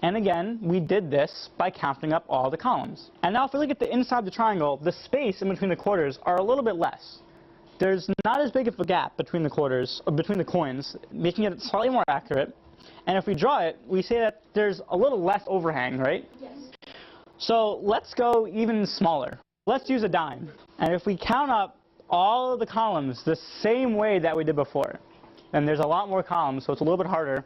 And again, we did this by counting up all the columns. And now if we look at the inside of the triangle, the space in between the quarters are a little bit less. There's not as big of a gap between the quarters, or between the coins, making it slightly more accurate. And if we draw it, we say that there's a little less overhang, right? Yes. So let's go even smaller. Let's use a dime. And if we count up all of the columns the same way that we did before, and there's a lot more columns, so it's a little bit harder,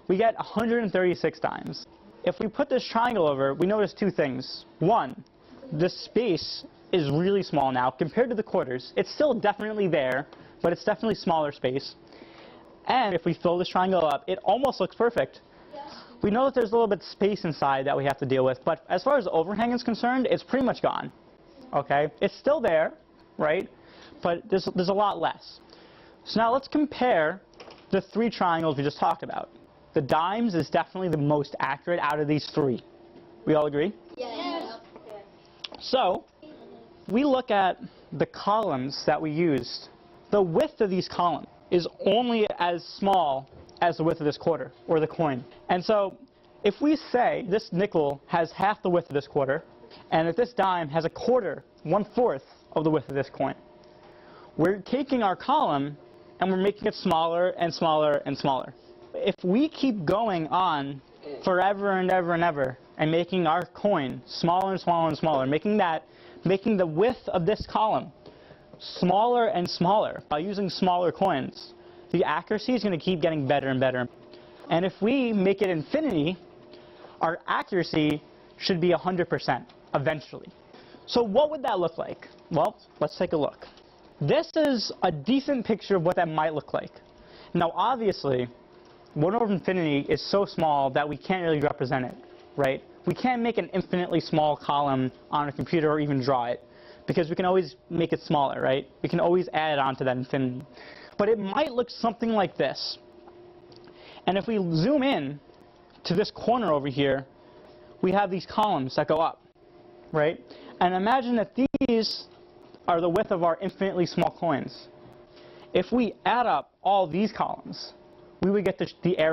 we get 136 dimes. If we put this triangle over, we notice two things. One, the space is really small now compared to the quarters. It's still definitely there, but it's definitely smaller space. And if we fill this triangle up, it almost looks perfect. Yes. We know that there's a little bit of space inside that we have to deal with, but as far as the overhang is concerned, it's pretty much gone. Okay? It's still there, right? But there's a lot less. So now let's compare the three triangles we just talked about. The dimes is definitely the most accurate out of these three. We all agree? Yes. So we look at the columns that we used. The width of these columns is only as small as the width of this quarter, or the coin. And so if we say this nickel has half the width of this quarter, and if this dime has a quarter, 1/4 of the width of this coin, we're taking our column and we're making it smaller and smaller and smaller. If we keep going on forever and ever and ever and making our coin smaller and smaller and smaller, making the width of this column smaller and smaller by using smaller coins, the accuracy is going to keep getting better and better. And if we make it infinity, our accuracy should be 100% eventually. So what would that look like? Well, let's take a look. This is a decent picture of what that might look like. Now obviously, 1/infinity is so small that we can't really represent it, right? We can't make an infinitely small column on a computer or even draw it, because we can always make it smaller, right? We can always add on to that infinity. But it might look something like this. And if we zoom in to this corner over here, we have these columns that go up, right? And imagine that these are the width of our infinitely small coins. If we add up all these columns, we would get the area